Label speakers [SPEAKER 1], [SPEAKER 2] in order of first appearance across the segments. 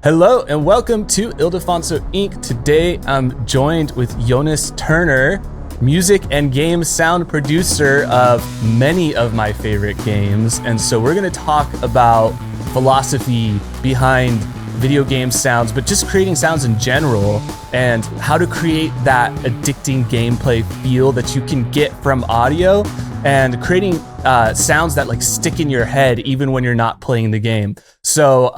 [SPEAKER 1] Hello and welcome to Ildefonso Inc. Today I'm joined with Joonas Turner, music and game sound producer of many of my favorite games. And so we're going to talk about philosophy behind video game sounds, but just creating sounds in general and how to create that addicting gameplay feel that you can get from audio and creating sounds that like stick in your head even when you're not playing the game. So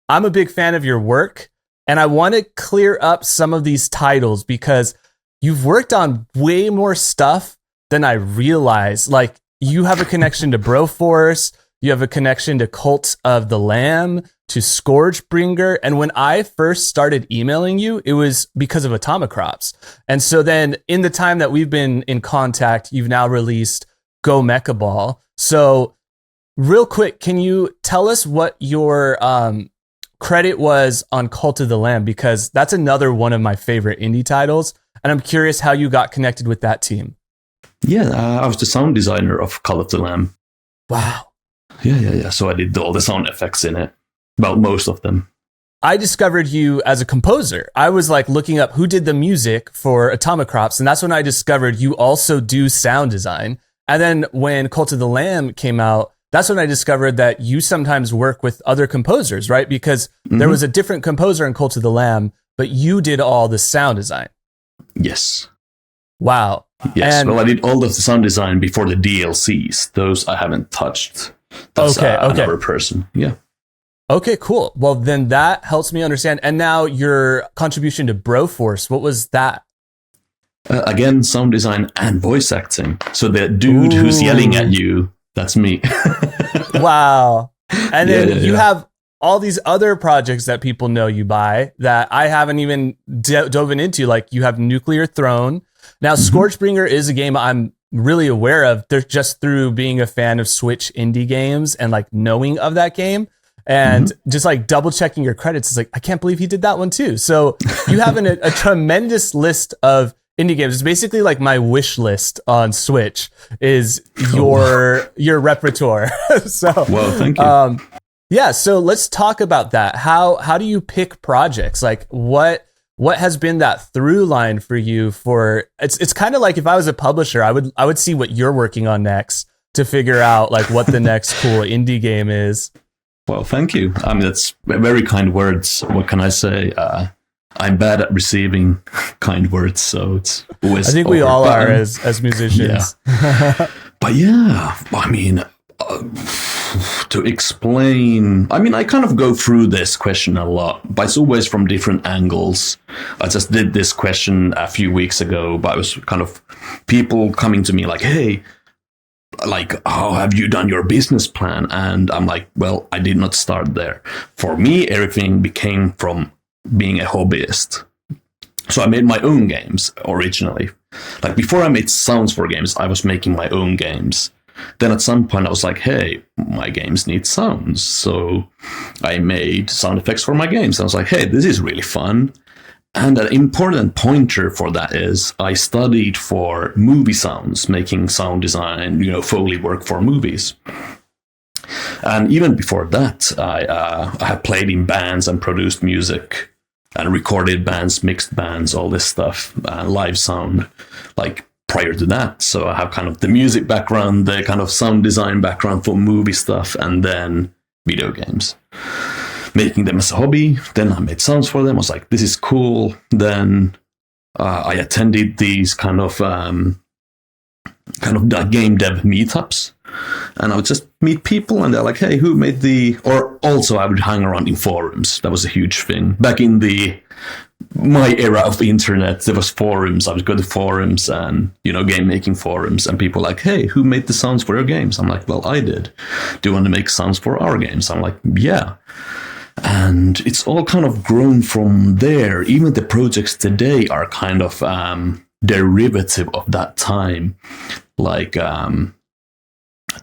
[SPEAKER 1] I'm a big fan of your work, and I want to clear up some of these titles because you've worked on way more stuff than I realized. Like, you have a connection to Broforce, you have a connection to Cult of the Lamb, to Scourgebringer, and when I first started emailing you, it was because of Atomicrops. And so then, in the time that we've been in contact, you've now released Go Mecha Ball. So, real quick, can you tell us what your credit was on Cult of the Lamb, because that's another one of my favorite indie titles, and I'm curious how you got connected with that team.
[SPEAKER 2] Yeah, I was the sound designer of Cult of the Lamb.
[SPEAKER 1] Wow.
[SPEAKER 2] Yeah. So I did all the sound effects in it. Well, most of them.
[SPEAKER 1] I discovered you as a composer. I was like looking up who did the music for Atomicrops, and that's when I discovered you also do sound design. And then when Cult of the Lamb came out, that's when I discovered that you sometimes work with other composers, right? Because there was a different composer in Cult of the Lamb, but you did all the sound design.
[SPEAKER 2] Yes.
[SPEAKER 1] Wow.
[SPEAKER 2] Yes.
[SPEAKER 1] And
[SPEAKER 2] well, I did all of the sound design before the DLCs. Those I haven't touched. That's another person. Yeah.
[SPEAKER 1] Okay, cool. Well, then that helps me understand. And now your contribution to Broforce, what was that?
[SPEAKER 2] Again, sound design and voice acting. So the dude who's yelling at you, that's me.
[SPEAKER 1] Wow. And then you have all these other projects that people know you by that I haven't even dove into. Like, you have Nuclear Throne. Now, Scourgebringer is a game I'm really aware of. They're just through being a fan of Switch indie games and like knowing of that game. And just like double checking your credits, it's like, I can't believe he did that one too. So you have a tremendous list of indie games. It's basically like my wish list on Switch is your repertoire. So,
[SPEAKER 2] well, thank you.
[SPEAKER 1] Yeah. So let's talk about that. How do you pick projects? Like, what has been that through line for you? For it's kind of like if I was a publisher, I would see what you're working on next to figure out like what the next cool indie game is.
[SPEAKER 2] Well, thank you. I mean, that's very kind words. What can I say? I'm bad at receiving kind words, so it's always.
[SPEAKER 1] I think we all are as musicians.
[SPEAKER 2] Yeah. But yeah, I mean, to explain, I mean, I kind of go through this question a lot, but it's always from different angles. I just did this question a few weeks ago, but it was kind of people coming to me like, hey, like, how have you done your business plan? And I'm like, well, I did not start there. For me, everything became from being a hobbyist. So I made my own games originally. Like, before I made sounds for games, I was making my own games. Then at some point I was like, hey, my games need sounds. So I made sound effects for my games. I was like, hey, this is really fun. And an important pointer for that is I studied for movie sounds, making sound design, Foley work for movies. And even before that, I had played in bands and produced music and recorded bands, mixed bands, all this stuff, live sound, like prior to that. So I have kind of the music background, the kind of sound design background for movie stuff, and then video games. Making them as a hobby. Then I made sounds for them. I was like, this is cool. Then I attended these kind of game dev meetups. And I would just meet people and they're like, hey, who made or also I would hang around in forums. That was a huge thing. Back in my era of the internet, there was forums. I would go to forums and, game making forums, and people like, hey, who made the sounds for your games? I'm like, well, I did. Do you want to make sounds for our games? I'm like, yeah. And it's all kind of grown from there. Even the projects today are kind of derivative of that time. Like,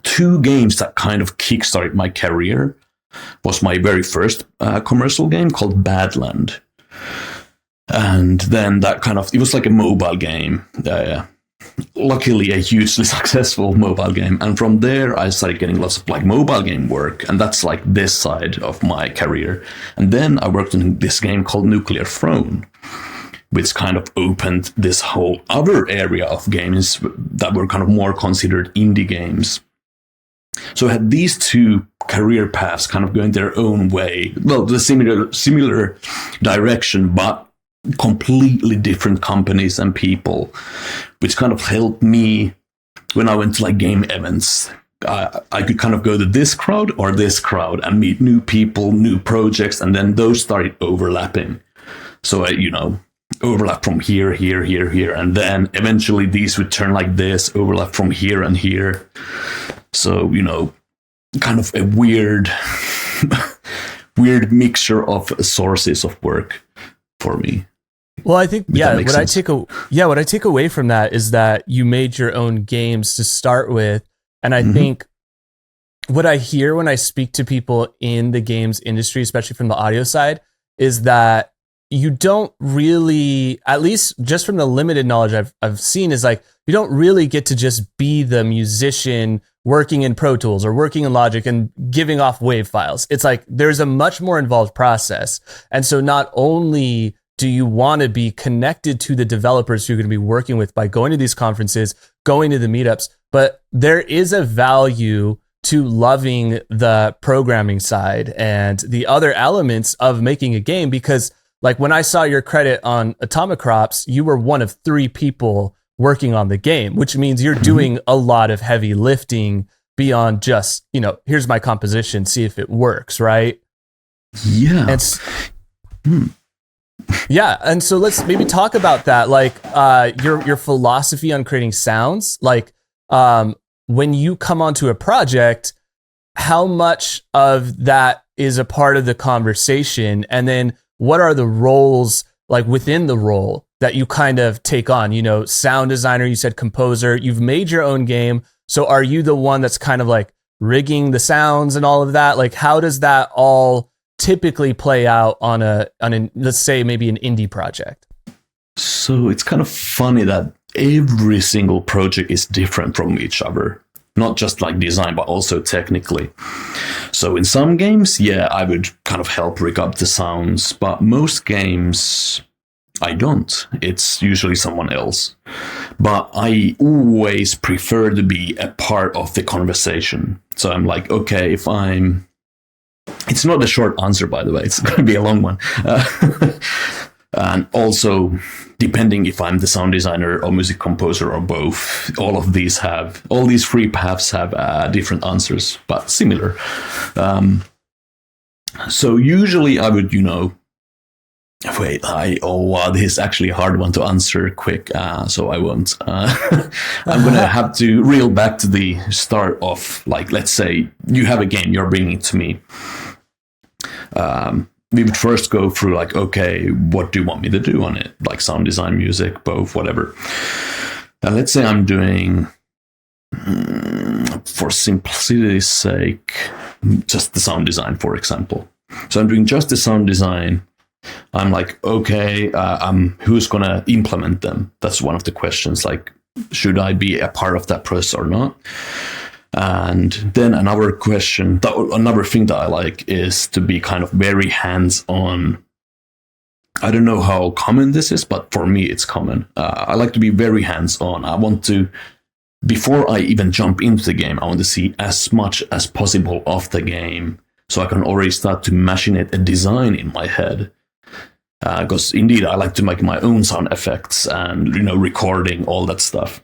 [SPEAKER 2] two games that kind of kickstarted my career was my very first commercial game called Badland. And then that it was like a mobile game. luckily a hugely successful mobile game. And from there, I started getting lots of like mobile game work. And that's like this side of my career. And then I worked on this game called Nuclear Throne, which kind of opened this whole other area of games that were kind of more considered indie games. So I had these two career paths kind of going their own way. Well, the similar direction, but completely different companies and people, which kind of helped me when I went to like game events. I could kind of go to this crowd or this crowd and meet new people, new projects, and then those started overlapping. So I, overlap from here, and then eventually these would turn like this, overlap from here and here. So, kind of a weird mixture of sources of work for me.
[SPEAKER 1] Well, I think, what I take away from that is that you made your own games to start with. And I think what I hear when I speak to people in the games industry, especially from the audio side, is that you don't really, at least just from the limited knowledge I've seen, is like, you don't really get to just be the musician working in Pro Tools or working in Logic and giving off wave files. It's like, there's a much more involved process. And so not only do you want to be connected to the developers you're going to be working with by going to these conferences, going to the meetups, but there is a value to loving the programming side and the other elements of making a game. Because like when I saw your credit on Atomicrops, you were one of 3 people working on the game, which means you're doing a lot of heavy lifting beyond just, here's my composition, see if it works, right?
[SPEAKER 2] Yeah.
[SPEAKER 1] Yeah, and so let's maybe talk about that, like your philosophy on creating sounds. Like when you come onto a project, how much of that is a part of the conversation, and then what are the roles like within the role that you kind of take on? Sound designer, you said composer. You've made your own game, so are you the one that's kind of like rigging the sounds and all of that? Like, how does that all typically play out on a let's say maybe an indie project?
[SPEAKER 2] So it's kind of funny that every single project is different from each other, not just like design, but also technically. So in some games, I would kind of help rig up the sounds, but most games I don't. It's usually someone else. But I always prefer to be a part of the conversation. So I'm like, okay, it's not a short answer, by the way. It's going to be a long one. And also, depending if I'm the sound designer or music composer or both, all these 3 paths have different answers, but similar. So usually I would, this is actually a hard one to answer quick, so I won't. I'm going to have to reel back to the start of, like, let's say you have a game, you're bringing it to me. We would first go through like, okay, what do you want me to do on it? Like sound design, music, both, whatever. And let's say I'm doing, for simplicity's sake, just the sound design, for example. So I'm doing just the sound design. I'm like, okay, who's going to implement them? That's one of the questions. Like, should I be a part of that process or not? And then another question, another thing that I like is to be kind of very hands-on. I don't know how common this is, but for me, it's common. I like to be very hands-on. I want to, before I even jump into the game, I want to see as much as possible of the game so I can already start to machinate a design in my head. Because indeed, I like to make my own sound effects and, recording, all that stuff.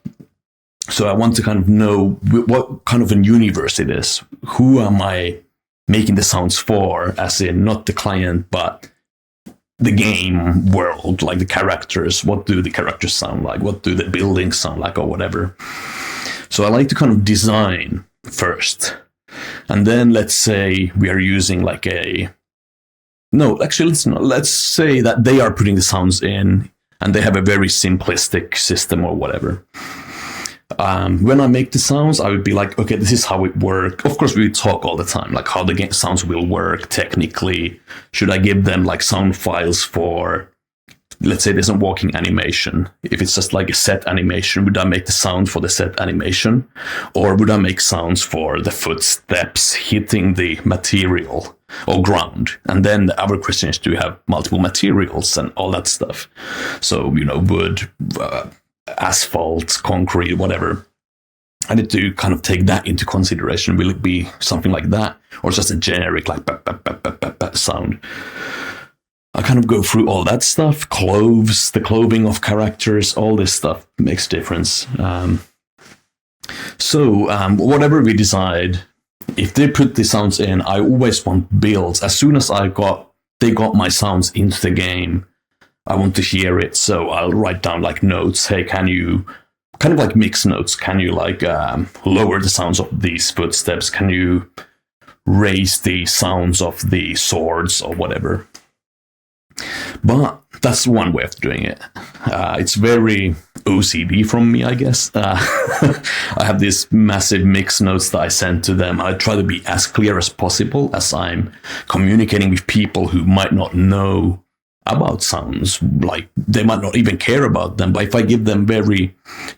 [SPEAKER 2] So I want to kind of know what kind of a universe it is. Who am I making the sounds for, as in not the client, but the game world, like the characters. What do the characters sound like? What do the buildings sound like, or whatever? So I like to kind of design first. And then let's say we are using like let's say that they are putting the sounds in and they have a very simplistic system or whatever. When I make the sounds, I would be like, okay, this is how it works. Of course, we talk all the time, like how the game sounds will work technically. Should I give them like sound files for let's say there's a walking animation. If it's just like a set animation, would I make the sound for the set animation? Or would I make sounds for the footsteps hitting the material or ground? And then the other question is, do you have multiple materials and all that stuff? So, wood, asphalt, concrete, whatever. I need to kind of take that into consideration. Will it be something like that? Or just a generic like sound? I kind of go through all that stuff. Clothes, the clothing of characters, all this stuff makes difference. So whatever we decide, if they put the sounds in, I always want builds. As soon as they got my sounds into the game, I want to hear it. So I'll write down like notes. Hey, can you, kind of like mix notes, can you like lower the sounds of these footsteps? Can you raise the sounds of the swords or whatever? But that's one way of doing it. It's very OCD from me, I guess. I have these massive mix notes that I send to them. I try to be as clear as possible as I'm communicating with people who might not know about sounds. Like, they might not even care about them. But if I give them very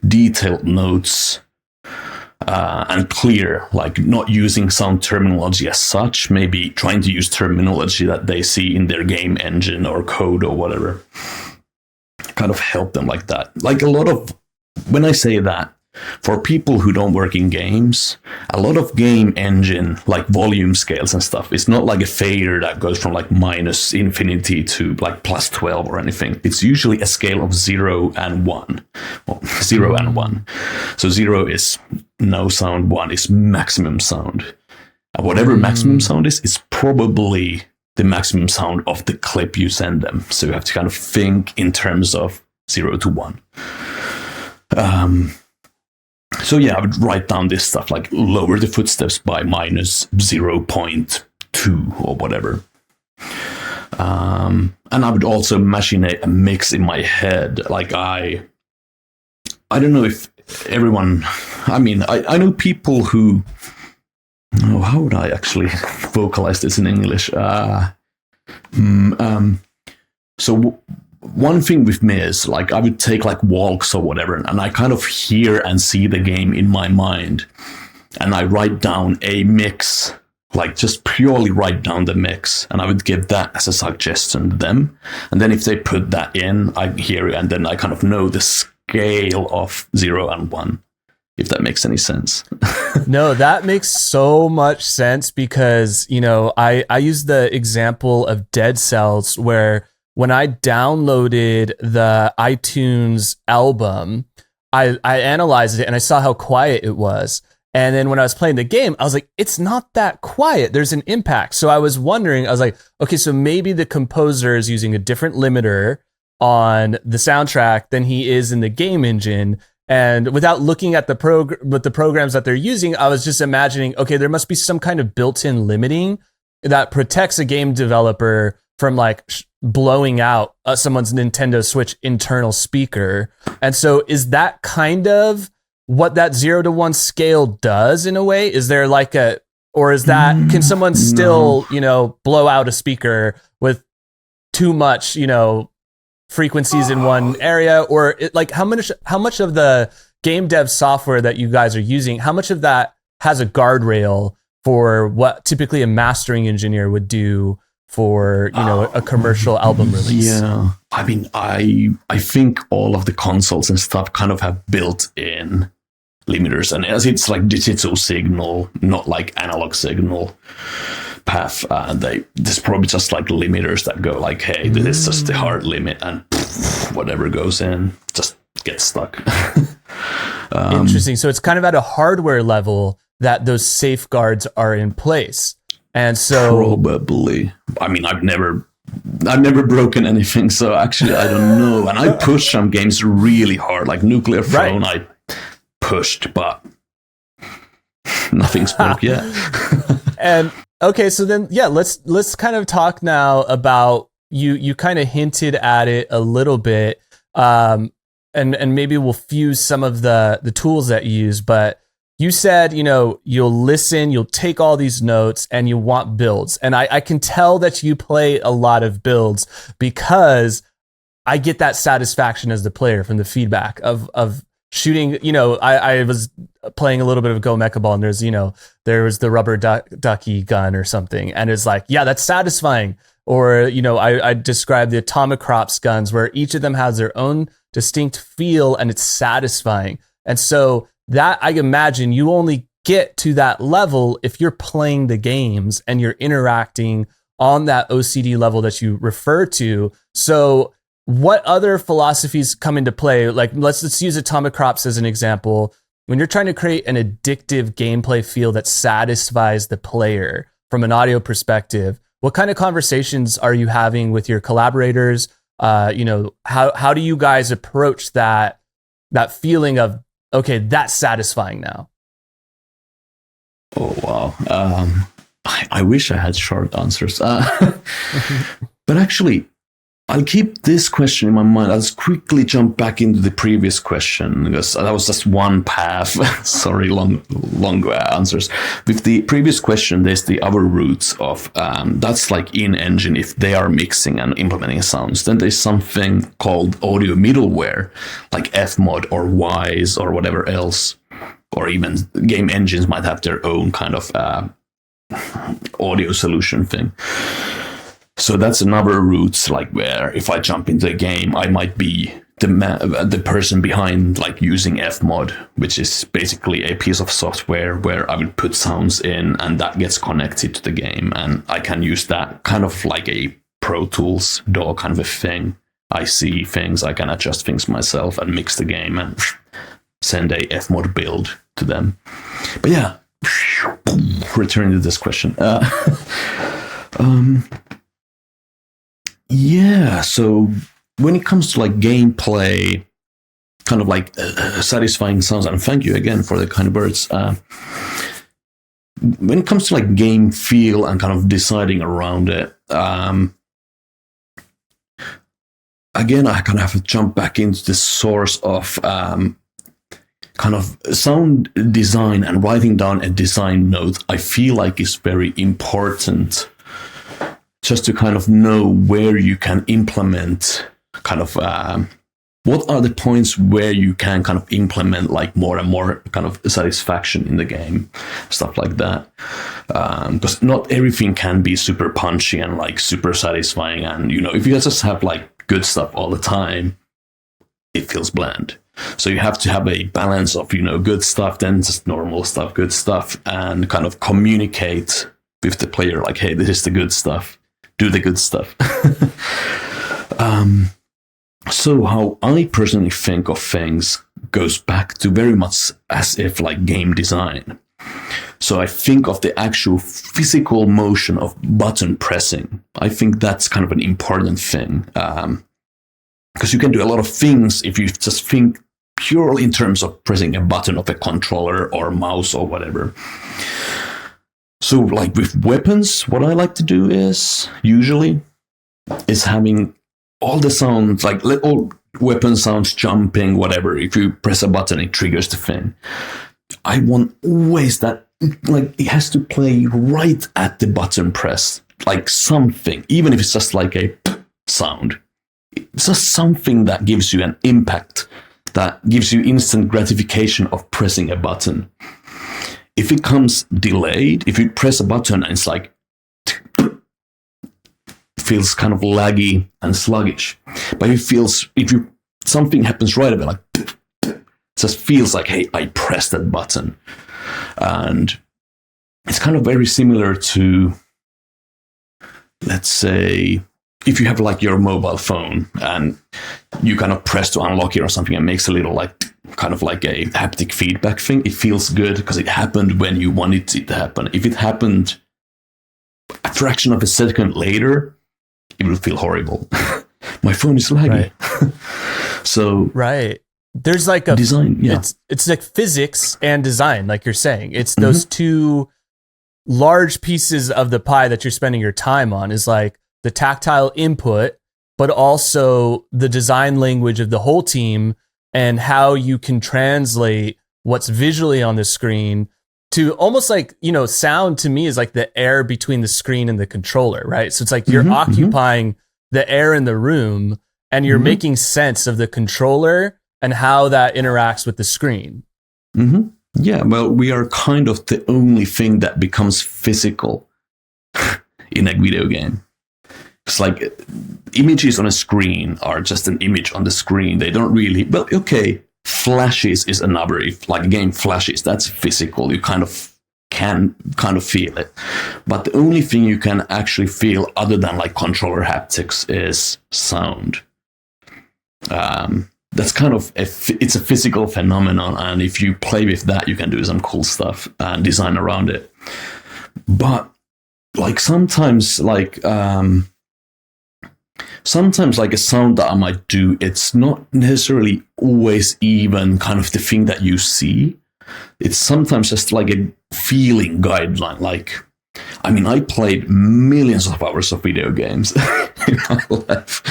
[SPEAKER 2] detailed notes, and clear, like not using sound terminology as such, maybe trying to use terminology that they see in their game engine or code or whatever, kind of help them like that. Like a lot of, when I say that, for people who don't work in games, a lot of game engine, like volume scales and stuff, it's not like a fader that goes from like minus infinity to like plus 12 or anything. It's usually a scale of 0 and 1. Well, 0 and 1. So 0 is no sound, 1 is maximum sound. And whatever maximum sound is probably the maximum sound of the clip you send them. So you have to kind of think in terms of 0 to 1. So yeah, I would write down this stuff like lower the footsteps by minus 0.2 or whatever. And I would also machinate a mix in my head. Like I don't know if everyone, I mean, I know people who, how would I actually vocalize this in English? So one thing with me is, like, I would take like walks or whatever, and I kind of hear and see the game in my mind, and I write down a mix, like just purely write down the mix, and I would give that as a suggestion to them. And then if they put that in, I hear it, and then I kind of know the scale of 0 and 1, if that makes any sense.
[SPEAKER 1] No, that makes so much sense because, I use the example of Dead Cells where when I downloaded the iTunes album, I analyzed it and I saw how quiet it was. And then when I was playing the game, I was like, it's not that quiet. There's an impact. So I was wondering, I was like, okay, so maybe the composer is using a different limiter on the soundtrack than he is in the game engine. And without looking at the programs that they're using, I was just imagining, okay, there must be some kind of built-in limiting that protects a game developer from like blowing out someone's Nintendo Switch internal speaker. And so is that kind of what that 0 to 1 scale does in a way? Is there like or is that, can someone still, blow out a speaker with too much, frequencies in one area? Or how much of the game dev software that you guys are using, how much of that has a guardrail for what typically a mastering engineer would do for a commercial album release?
[SPEAKER 2] Yeah, I mean, I think all of the consoles and stuff kind of have built-in limiters, and as it's like digital signal, not like analog signal path, there's probably just like limiters that go like, hey, this is just the hard limit, and whatever goes in just gets stuck.
[SPEAKER 1] Interesting. So it's kind of at a hardware level that those safeguards are in place. And so
[SPEAKER 2] probably, I mean, I've never broken anything, so actually I don't know. And I push some games really hard, like Nuclear Throne. Right. I pushed, but nothing's broke yet.
[SPEAKER 1] And okay, so then let's kind of talk now about you kind of hinted at it a little bit, and maybe we'll fuse some of the tools that you use, but you said, you'll listen, you'll take all these notes, and you want builds. And I can tell that you play a lot of builds because I get that satisfaction as the player from the feedback of shooting. I was playing a little bit of Go Mecha Ball, and there was the rubber ducky gun or something, and it's like, yeah, that's satisfying. Or I described the Atomicrops guns, where each of them has their own distinct feel, and it's satisfying. And so that, I imagine, you only get to that level if you're playing the games and you're interacting on that OCD level that you refer to. So what other philosophies come into play? Like, let's use Atomicrops as an example. When you're trying to create an addictive gameplay feel that satisfies the player from an audio perspective, what kind of conversations are you having with your collaborators? How do you guys approach that feeling of, okay, that's satisfying now?
[SPEAKER 2] Oh, wow. I wish I had short answers. But actually, I'll keep this question in my mind. I'll just quickly jump back into the previous question, because that was just one path. Sorry, long answers. With the previous question, there's the other routes of, that's like in-engine, if they are mixing and implementing sounds. Then there's something called audio middleware, like Fmod or Wwise or whatever else. Or even game engines might have their own kind of audio solution thing. So that's another route, like where if I jump into a game, I might be the person behind, like using Fmod, which is basically a piece of software where I will put sounds in, and that gets connected to the game, and I can use that kind of like a Pro Tools DAW kind of a thing. I see things, I can adjust things myself and mix the game and send a Fmod build to them. But yeah, returning to this question. Yeah, so when it comes to like gameplay, kind of like satisfying sounds, and thank you again for the kind words. When it comes to like game feel and kind of deciding around it, again, I kind of have to jump back into the source of kind of sound design, and writing down a design note, I feel like is very important, just to kind of know where you can implement kind of what are the points where you can kind of implement like more and more kind of satisfaction in the game, stuff like that. Because not everything can be super punchy and like super satisfying. And, if you just have like good stuff all the time, it feels bland. So you have to have a balance of, good stuff, then just normal stuff, good stuff, and kind of communicate with the player like, hey, this is the good stuff. Do the good stuff. So how I personally think of things goes back to very much as if like game design. So I think of the actual physical motion of button pressing. I think that's kind of an important thing. Because you can do a lot of things if you just think purely in terms of pressing a button of a controller or mouse or whatever. So like with weapons, what I like to do is having all the sounds, like all weapon sounds, jumping, whatever. If you press a button, it triggers the thing. I want always that, like, it has to play right at the button press, like something, even if it's just like a sound. It's just something that gives you an impact, that gives you instant gratification of pressing a button. If it comes delayed, if you press a button and it's like, it feels kind of laggy and sluggish. But if something happens right away, like, it just feels like, hey, I pressed that button. And it's kind of very similar to, let's say, if you have like your mobile phone and you kind of press to unlock it or something, it makes a little like kind of like a haptic feedback thing. It feels good because it happened when you wanted it to happen. If it happened a fraction of a second later, it will feel horrible. My phone is laggy. Right. So
[SPEAKER 1] right. There's like a
[SPEAKER 2] design. Yeah.
[SPEAKER 1] It's like physics and design, like you're saying. It's those two large pieces of the pie that you're spending your time on, is like the tactile input, but also the design language of the whole team and how you can translate what's visually on the screen to almost like, sound to me is like the air between the screen and the controller, right? So it's like you're occupying the air in the room, and you're making sense of the controller and how that interacts with the screen.
[SPEAKER 2] Mm-hmm. Yeah, well, we are kind of the only thing that becomes physical in a video game. It's like images on a screen are just an image on the screen. They don't really, well, okay, flashes is another. If like a game flashes, that's physical. You can kind of feel it. But the only thing you can actually feel other than like controller haptics is sound. That's kind of it's a physical phenomenon, and if you play with that, you can do some cool stuff and design around it. But like sometimes like a sound that I might do, it's not necessarily always even kind of the thing that you see. It's sometimes just like a feeling guideline. Like, I mean, I played millions of hours of video games in my life.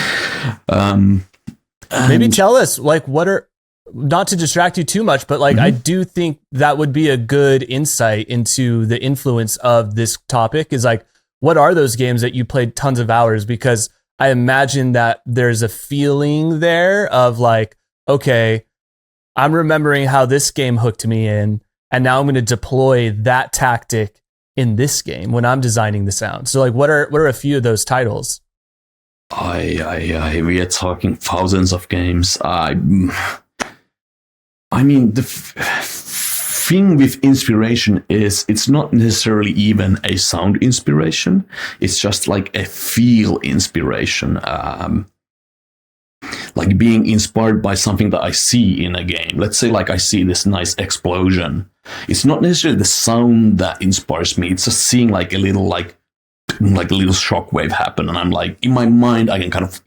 [SPEAKER 1] Maybe tell us, like, what are, not to distract you too much, but like, I do think that would be a good insight into the influence of this topic is like, what are those games that you played tons of hours? Because I imagine that there's a feeling there of like, okay, I'm remembering how this game hooked me in, and now I'm going to deploy that tactic in this game when I'm designing the sound. So like, what are a few of those titles?
[SPEAKER 2] We are talking thousands of games. I mean, the thing with inspiration is it's not necessarily even a sound inspiration. It's just like a feel inspiration. Like being inspired by something that I see in a game. Let's say like I see this nice explosion. It's not necessarily the sound that inspires me. It's just seeing like a little shockwave happen, and I'm like, in my mind, I can kind of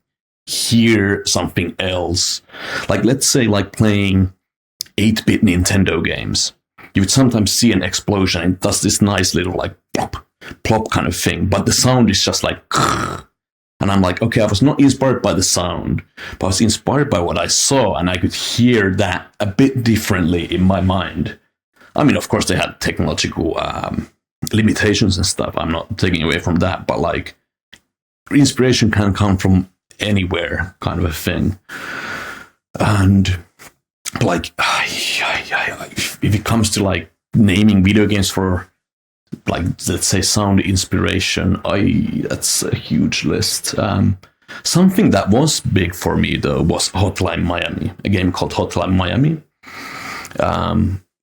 [SPEAKER 2] hear something else. Like, let's say, like playing 8-bit Nintendo games, you would sometimes see an explosion, and it does this nice little like plop, plop kind of thing, but the sound is just like, and I'm like, okay, I was not inspired by the sound, but I was inspired by what I saw, and I could hear that a bit differently in my mind. I mean, of course, they had technological limitations and stuff. I'm not taking away from that, but like inspiration can come from anywhere, kind of a thing. And like, if it comes to like naming video games for like, let's say, sound inspiration, that's a huge list. Something that was big for me though was Hotline Miami, a game called Hotline Miami.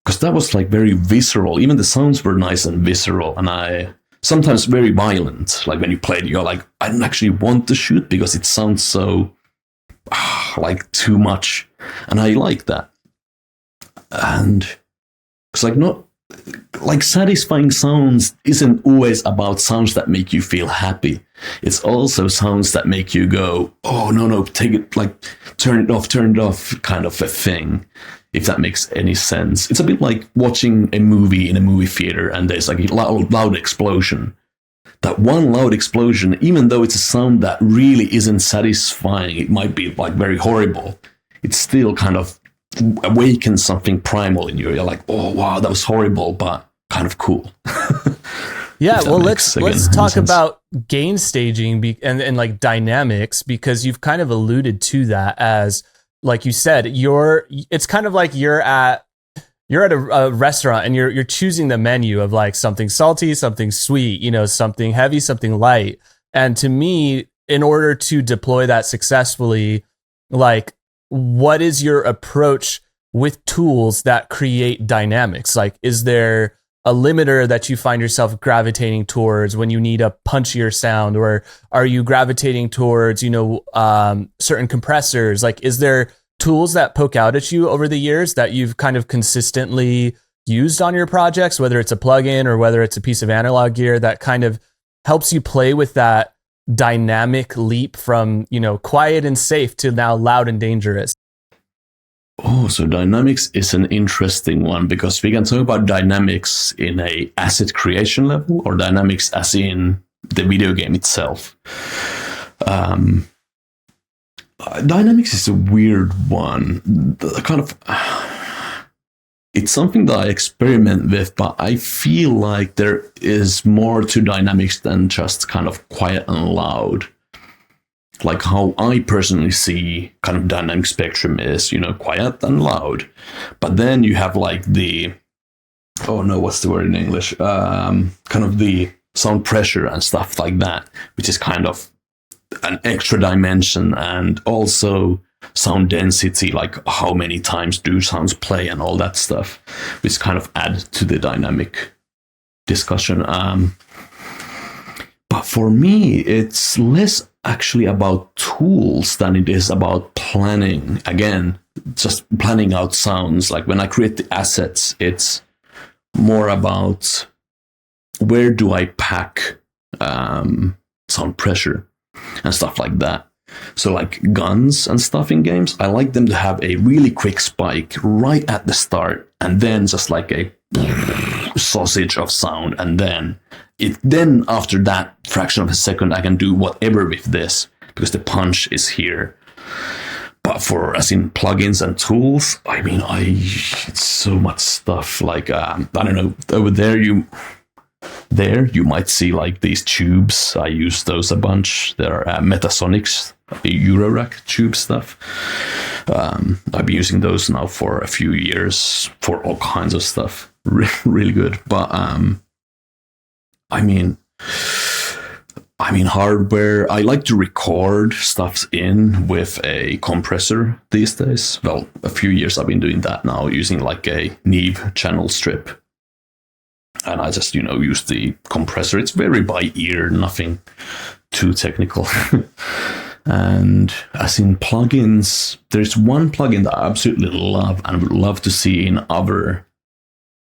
[SPEAKER 2] Because that was like very visceral. Even the sounds were nice and visceral, and sometimes very violent. Like when you played, you're like, I don't actually want to shoot because it sounds so like too much, and I like that. And it's like not like satisfying sounds isn't always about sounds that make you feel happy. It's also sounds that make you go, oh no, take it, like turn it off, kind of a thing. If that makes any sense. It's a bit like watching a movie in a movie theater and there's like a loud explosion. That one loud explosion, even though it's a sound that really isn't satisfying, it might be like very horrible, it still kind of awakens something primal in you. You're like, oh wow, that was horrible, but kind of cool.
[SPEAKER 1] Yeah, well, let's talk about game staging and like dynamics, because you've kind of alluded to that as, like you said, it's kind of like you're at a restaurant and you're choosing the menu of like something salty, something sweet, something heavy, something light. And to me, in order to deploy that successfully, like, what is your approach with tools that create dynamics? Like, is there a limiter that you find yourself gravitating towards when you need a punchier sound, or are you gravitating towards, certain compressors? Like, is there tools that poke out at you over the years that you've kind of consistently used on your projects, whether it's a plugin or whether it's a piece of analog gear that kind of helps you play with that dynamic leap from, quiet and safe to now loud and dangerous?
[SPEAKER 2] Oh, so dynamics is an interesting one, because we can talk about dynamics in a asset creation level or dynamics as in the video game itself. Dynamics is a weird one. It's something that I experiment with, but I feel like there is more to dynamics than just kind of quiet and loud. like how I personally see kind of dynamic spectrum is, quiet and loud. But then you have like what's the word in English? Kind of the sound pressure and stuff like that, which is kind of an extra dimension, and also sound density, like how many times do sounds play and all that stuff, which kind of add to the dynamic discussion. But for me, it's less actually about tools than it is about planning. Again, just planning out sounds. Like when I create the assets, it's more about where do I pack sound pressure and stuff like that. So like guns and stuff in games, I like them to have a really quick spike right at the start, and then just like a sausage of sound, and then after that fraction of a second I can do whatever with this because the punch is here. But for as in plugins and tools, I mean, it's so much stuff. Like I don't know, over there you might see like these tubes. I use those a bunch. They're Metasonics Eurorack tube stuff. I've been using those now for a few years for all kinds of stuff. Really good. But I mean hardware, I like to record stuff in with a compressor these days. Well, a few years I've been doing that now, using like a Neve channel strip. And I just, use the compressor. It's very by ear, nothing too technical. And as in plugins, there's one plugin that I absolutely love and would love to see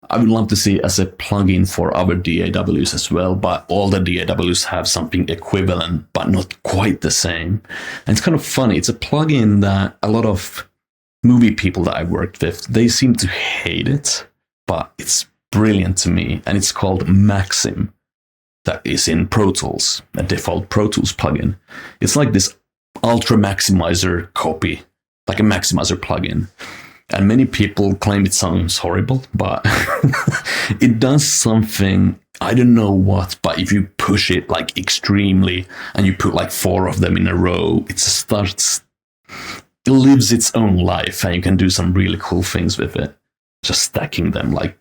[SPEAKER 2] I would love to see as a plugin for other DAWs as well, but all the DAWs have something equivalent, but not quite the same. And it's kind of funny. It's a plugin that a lot of movie people that I've worked with, they seem to hate it, but it's brilliant to me. And it's called Maxim. That is in Pro Tools, a default Pro Tools plugin. It's like this ultra maximizer copy, like a maximizer plugin. And many people claim it sounds horrible, but it does something, I don't know what, but if you push it like extremely and you put like 4 of them in a row, it lives its own life, and you can do some really cool things with it. Just stacking them like.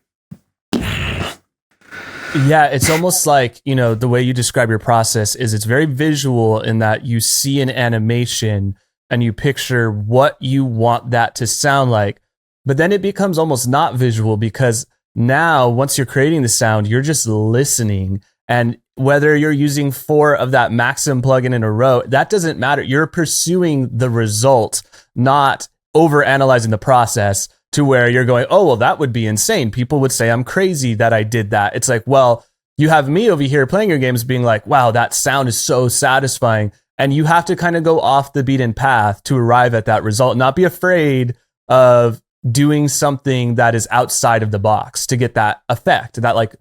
[SPEAKER 1] Yeah, it's almost like, the way you describe your process is it's very visual in that you see an animation and you picture what you want that to sound like. But then it becomes almost not visual, because now once you're creating the sound, you're just listening. And whether you're using 4 of that Maxim plugin in a row, that doesn't matter. You're pursuing the result, not over analyzing the process to where you're going, oh, well, that would be insane. People would say I'm crazy that I did that. It's like, well, you have me over here playing your games being like, wow, that sound is so satisfying. And you have to kind of go off the beaten path to arrive at that result. Not be afraid of doing something that is outside of the box to get that effect, that like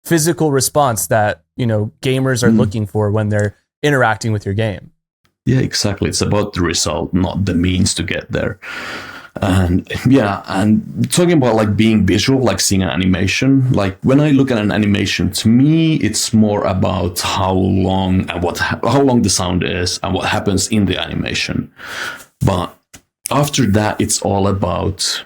[SPEAKER 1] physical response that, gamers are looking for when they're interacting with your game.
[SPEAKER 2] Yeah, exactly. It's about the result, not the means to get there. And yeah, and talking about like being visual, like seeing an animation, like when I look at an animation, to me, it's more about how long the sound is and what happens in the animation. But after that, it's all about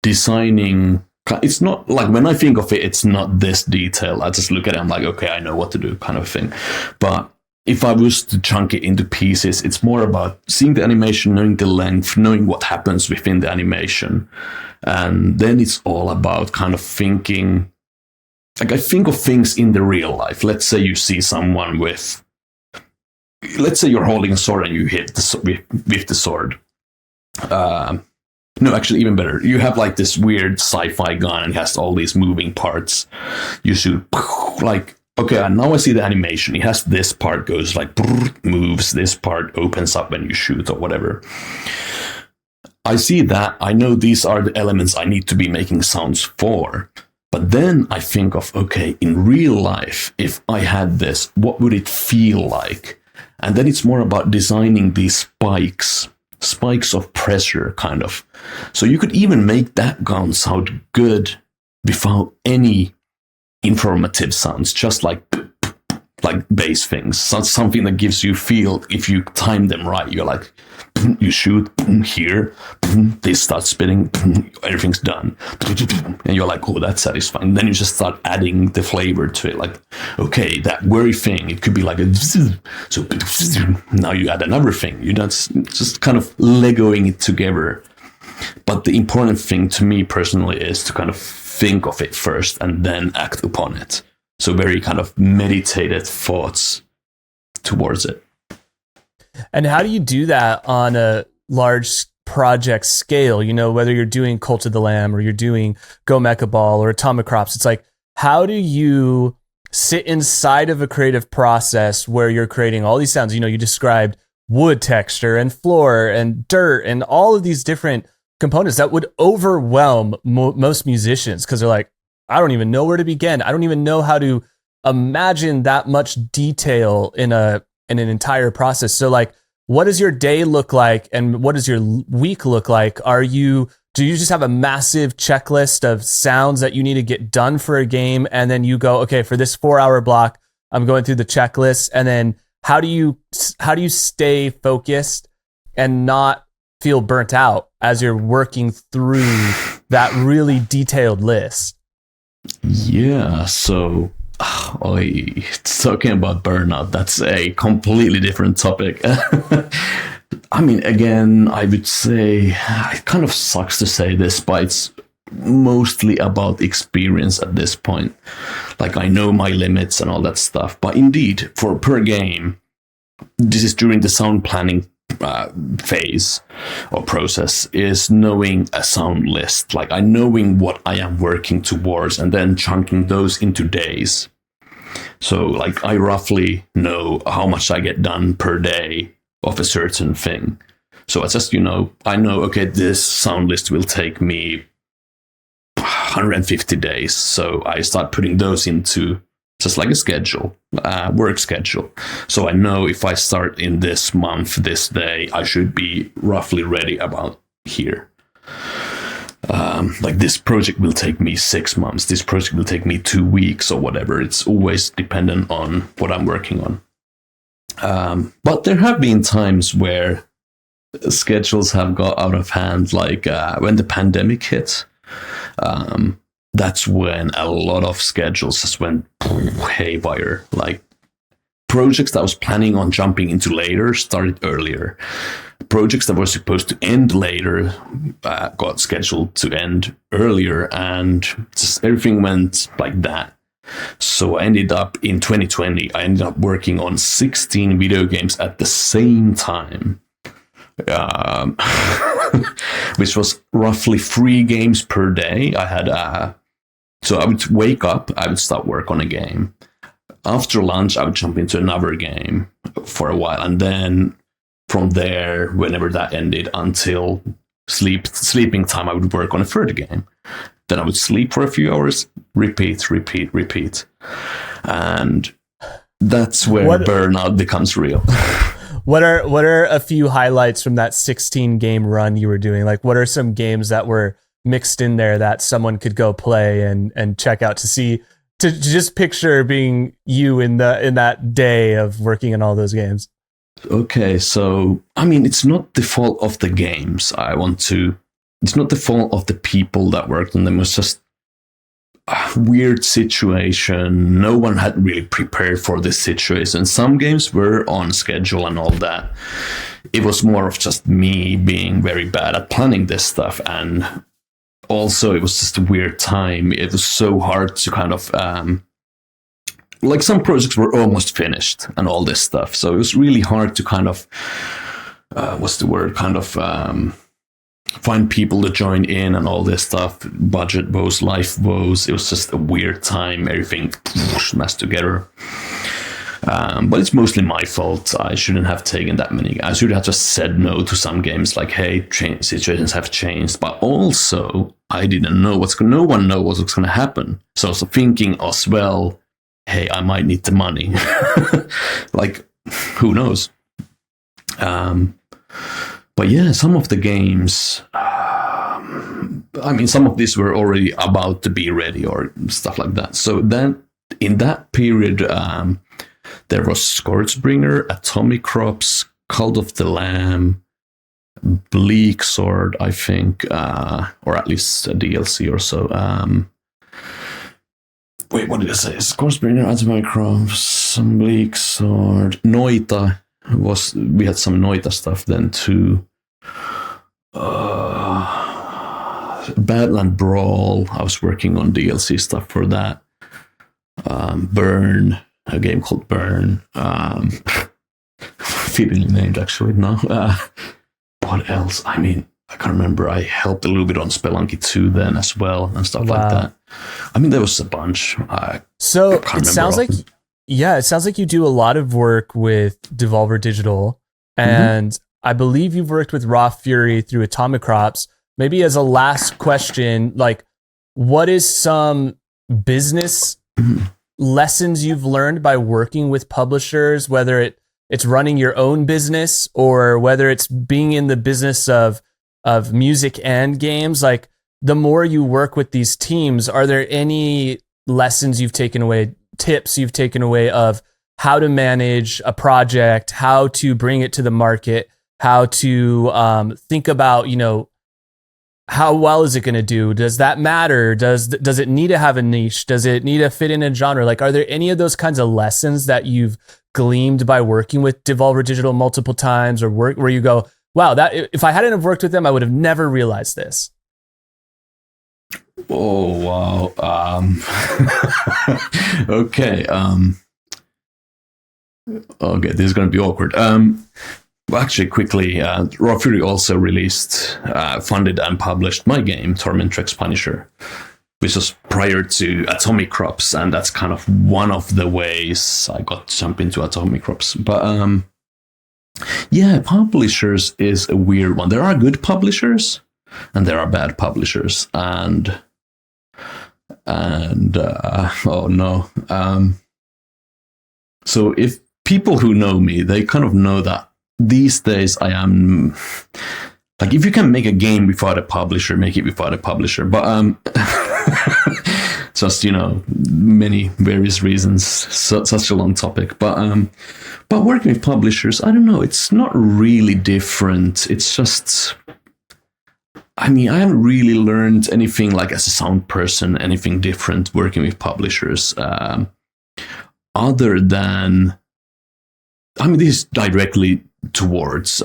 [SPEAKER 2] designing. It's not like, when I think of it, it's not this detail. I just look at it, I'm like, okay, I know what to do, kind of thing. But if I was to chunk it into pieces, it's more about seeing the animation, knowing the length, knowing what happens within the animation. And then it's all about kind of thinking, like I think of things in the real life. Let's say you see someone let's say you're holding a sword and you hit with the sword. No, actually, even better. You have like this weird sci-fi gun and it has all these moving parts. You shoot like, okay, now I see the animation. It has this part goes like moves, this part opens up when you shoot or whatever. I see that. I know these are the elements I need to be making sounds for. But then I think of, okay, in real life, if I had this, what would it feel like? And then it's more about designing these spikes of pressure, kind of. So you could even make that gun sound good without any informative sounds, just like like base things, something that gives you feel. If you time them right, you're like, you shoot here, this starts spinning, everything's done, and you're like, oh, that's satisfying. Then you just start adding the flavor to it, like, okay, that worry thing, it could be like a so now you add another thing. You're not just kind of legoing it together. But the important thing to me personally is to kind of think of it first and then act upon it. So very kind of meditated thoughts towards it.
[SPEAKER 1] And how do you do that on a large project scale? You know, whether you're doing Cult of the Lamb or you're doing Go Mecha Ball or Atomicrops, it's like, how do you sit inside of a creative process where you're creating all these sounds? You know, you described wood texture and floor and dirt and all of these different components that would overwhelm most musicians, because they're like, I don't even know where to begin. I don't even know how to imagine that much detail in an entire process. So like, what does your day look like and what does your week look like? Do you just have a massive checklist of sounds that you need to get done for a game, and then you go, okay, for this 4-hour block, I'm going through the checklist, and then how do you stay focused and not feel burnt out as you're working through that really detailed list?
[SPEAKER 2] Yeah, so talking about burnout, that's a completely different topic. I mean, again, I would say it kind of sucks to say this, but it's mostly about experience at this point. Like, I know my limits and all that stuff, but indeed, for per game, this is during the sound planning phase or process, is knowing a sound list, like I knowing what I am working towards and then chunking those into days. So like I roughly know how much I get done per day of a certain thing. So it's just, I know, okay, this sound list will take me 150 days. So I start putting those into just like a schedule, work schedule. So I know if I start in this month, this day, I should be roughly ready about here. Like this project will take me 6 months. This project will take me 2 weeks or whatever. It's always dependent on what I'm working on. But there have been times where schedules have got out of hand, like when the pandemic hit. That's when a lot of schedules just went haywire. Like projects that I was planning on jumping into later started earlier. Projects that were supposed to end later got scheduled to end earlier, and just everything went like that. So I ended up in 2020, I ended up working on 16 video games at the same time. Which was roughly 3 games per day. I had so I would wake up, I would start work on a game. After lunch, I would jump into another game for a while, and then from there, whenever that ended until sleeping time, I would work on a third game. Then I would sleep for a few hours, repeat, and that's where burnout becomes real.
[SPEAKER 1] What are a few highlights from that 16 game run you were doing? Like, what are some games that were mixed in there that someone could go play and check out to just picture being you in that day of working in all those games?
[SPEAKER 2] Okay, so I mean, it's not the fault of the games. It's not the fault of the people that worked on them. It was just a weird situation. No one had really prepared for this situation. Some games were on schedule and all that. It was more of just me being very bad at planning this stuff. And also it was just a weird time. It was so hard to kind of, like some projects were almost finished and all this stuff. So it was really hard to kind of, find people to join in and all this stuff, budget woes, life woes. It was just a weird time, everything smashed together. But it's mostly my fault. I shouldn't have taken that many. I should have just said no to some games, like, hey, situations have changed. But also, I didn't know no one knows what's going to happen. So I was thinking as well, hey, I might need the money. Like, who knows? But yeah, some of the games, some of these were already about to be ready or stuff like that. So then in that period, There was Scourgebringer, Atomicrops, Cult of the Lamb, Bleaksword, I think, or at least a DLC or so. Wait, what did I say? Scourgebringer, Atomicrops, Bleaksword, Noita. We had some Noita stuff then too. Badland Brawl, I was working on DLC stuff for that. Burn, a game called Burn. Fittingly named, actually, no. What else? I mean, I can't remember. I helped a little bit on Spelunky 2 then as well and stuff like that. I mean, there was a bunch.
[SPEAKER 1] So it sounds like, it sounds like you do a lot of work with Devolver Digital, and I believe you've worked with Raw Fury through Atomicrops. Maybe as a last question, like, what is some business lessons you've learned by working with publishers, whether it's running your own business or whether it's being in the business of music and games? Like, the more you work with these teams, are there any lessons you've taken away, tips you've taken away of how to manage a project, how to bring it to the market, how to think about, how well is it going to do? Does that matter? Does it need to have a niche? Does it need to fit in a genre? Like, are there any of those kinds of lessons that you've gleaned by working with Devolver Digital multiple times, or where you go, wow, that if I hadn't have worked with them, I would have never realized this?
[SPEAKER 2] Oh, wow. Okay. Okay, this is going to be awkward. Well, actually, quickly, Raw Fury also released, funded and published my game, Tormentrex Punisher, which was prior to Atomicrops, and that's kind of one of the ways I got to jump into Atomicrops. But publishers is a weird one. There are good publishers, and there are bad publishers, and oh no. So if people who know me, they kind of know that these days I am like, if you can make a game without a publisher, make it without a publisher. But just many various reasons, such a long topic. But working with publishers, I don't know, it's not really different. It's just, I mean, I haven't really learned anything like as a sound person, anything different working with publishers, other than, I mean, this is directly towards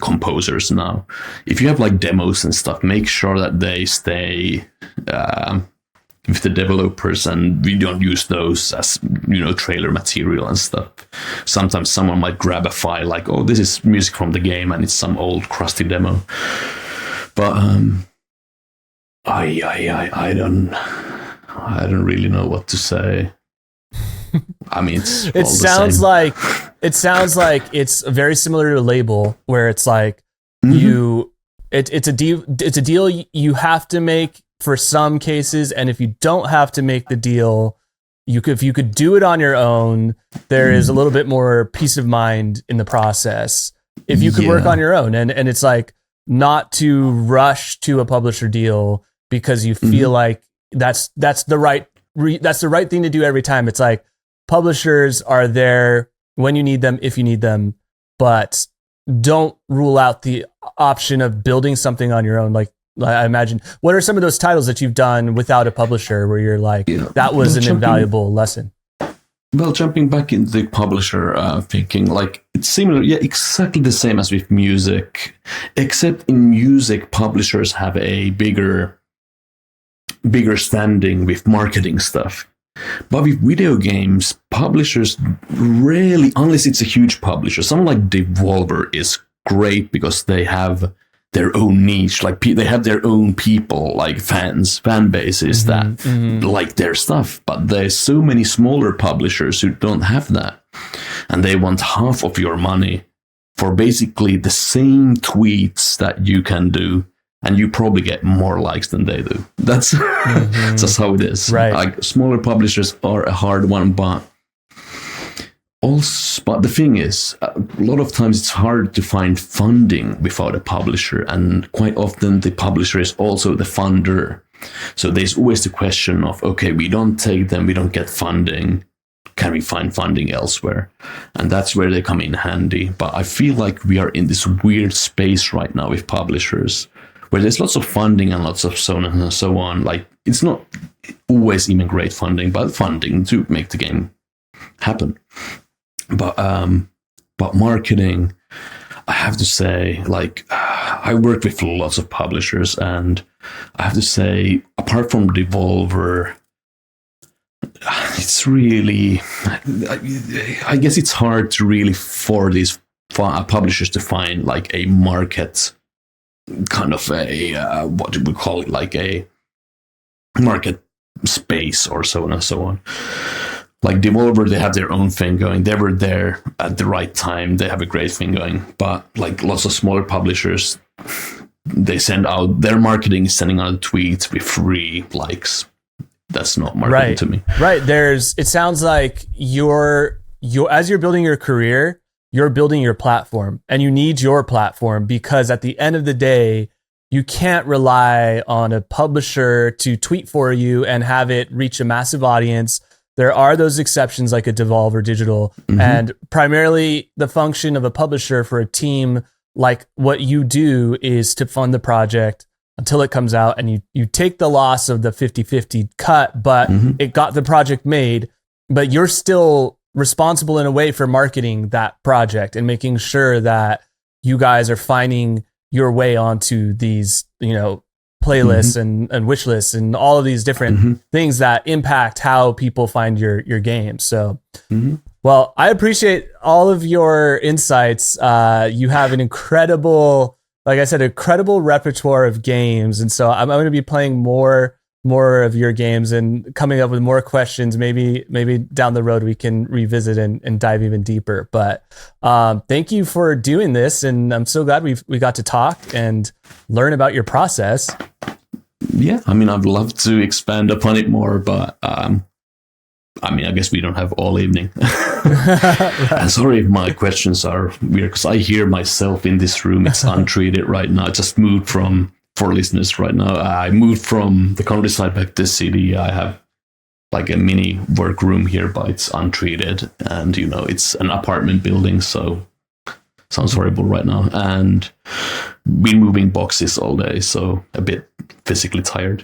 [SPEAKER 2] composers now. If you have like demos and stuff, make sure that they stay with the developers, and we don't use those as trailer material and stuff. Sometimes someone might grab a file like, oh, this is music from the game, and it's some old crusty demo. But I don't really know what to say. I mean,
[SPEAKER 1] it sounds like it's very similar to a label where it's like it's a deal you have to make for some cases, and if you don't have to make the deal, if you could do it on your own, there is a little bit more peace of mind in the process if you could work on your own, and it's like not to rush to a publisher deal because you feel like that's the right thing to do every time. It's like, publishers are there when you need them, if you need them, but don't rule out the option of building something on your own. Like, I imagine, what are some of those titles that you've done without a publisher where you're like, that was an invaluable lesson?
[SPEAKER 2] Well, jumping back into the publisher thinking, like, it's similar, exactly the same as with music, except in music, publishers have a bigger standing with marketing stuff. But with video games, publishers rarely, unless it's a huge publisher, someone like Devolver is great because they have their own niche, like they have their own people, like fan bases that like their stuff. But there's so many smaller publishers who don't have that, and they want half of your money for basically the same tweets that you can do. And you probably get more likes than they do. That's just how it is.
[SPEAKER 1] Right.
[SPEAKER 2] Like, smaller publishers are a hard one, but the thing is, a lot of times it's hard to find funding without a publisher, and quite often the publisher is also the funder. So there's always the question of, okay, we don't take them, we don't get funding. can we find funding elsewhere? And that's where they come in handy. But I feel like we are in this weird space right now with publishers where there's lots of funding and lots of so on and so on. Like, it's not always even great funding, but funding to make the game happen. But marketing, I have to say, like, I work with lots of publishers, and I have to say, apart from Devolver, it's really, I guess it's hard to really for these publishers to find like a market, kind of a, what do we call it, like a market space or so on and so on. Like Devolver, they have their own thing going. They were there at the right time. They have a great thing going. But like lots of smaller publishers, they send out, their marketing is sending out tweets with free likes. That's not marketing to me.
[SPEAKER 1] Right. It sounds like you're as you're building your career, you're building your platform, and you need your platform because at the end of the day, you can't rely on a publisher to tweet for you and have it reach a massive audience. There are those exceptions like a Devolver Digital, and primarily the function of a publisher for a team like what you do is to fund the project until it comes out, and you take the loss of the 50-50 cut, but it got the project made, but you're still responsible in a way for marketing that project and making sure that you guys are finding your way onto these, playlists and wish lists and all of these different things that impact how people find your game. So, well, I appreciate all of your insights. You have an incredible, like I said, incredible repertoire of games. And so I'm going to be playing more of your games and coming up with more questions. Maybe down the road we can revisit and dive even deeper. But thank you for doing this, and I'm so glad we got to talk and learn about your process.
[SPEAKER 2] Yeah, I mean, I'd love to expand upon it more, but I guess we don't have all evening. Right. And sorry if my questions are weird, because I hear myself in this room. It's untreated right now. I just moved for listeners right now, I moved from the countryside back to the city. I have like a mini workroom here, but it's untreated, and it's an apartment building, so sounds horrible right now. And been moving boxes all day, so a bit physically tired.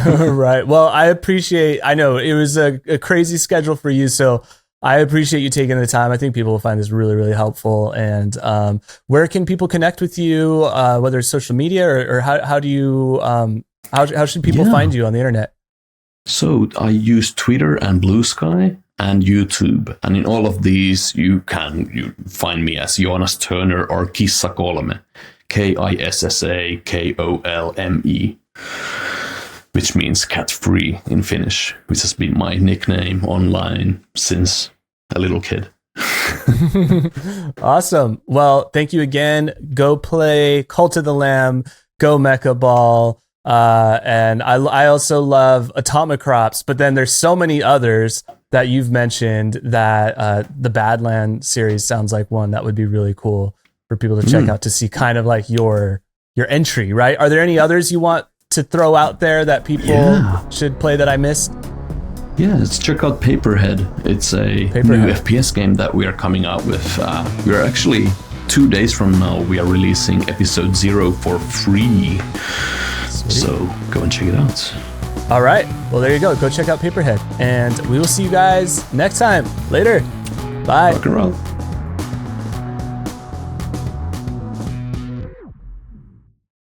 [SPEAKER 1] Right. Well, I know it was a crazy schedule for you, so I appreciate you taking the time. I think people will find this really, really helpful. And where can people connect with you, whether it's social media or how do you, how should people find you on the internet?
[SPEAKER 2] So I use Twitter and Blue Sky and YouTube. And in all of these, you find me as Joonas Turner or Kissakolme, KISSAKOLME, which means cat free in Finnish, which has been my nickname online since a little kid.
[SPEAKER 1] Awesome. Well, thank you again. Go play Cult of the Lamb, go Mecha Ball. And I also love Atomicrops, but then there's so many others that you've mentioned that the Badland series sounds like one that would be really cool for people to check out to see kind of like your entry, right? Are there any others you want to throw out there that people should play that I missed?
[SPEAKER 2] Yeah, let's check out Paperhead. It's a new FPS game that we are coming out with. We are actually 2 days from now, we are releasing episode 0 for free. Sweet. So go and check it out.
[SPEAKER 1] All right. Well, there you go. Go check out Paperhead. And we will see you guys next time. Later. Bye.
[SPEAKER 2] Rock and roll.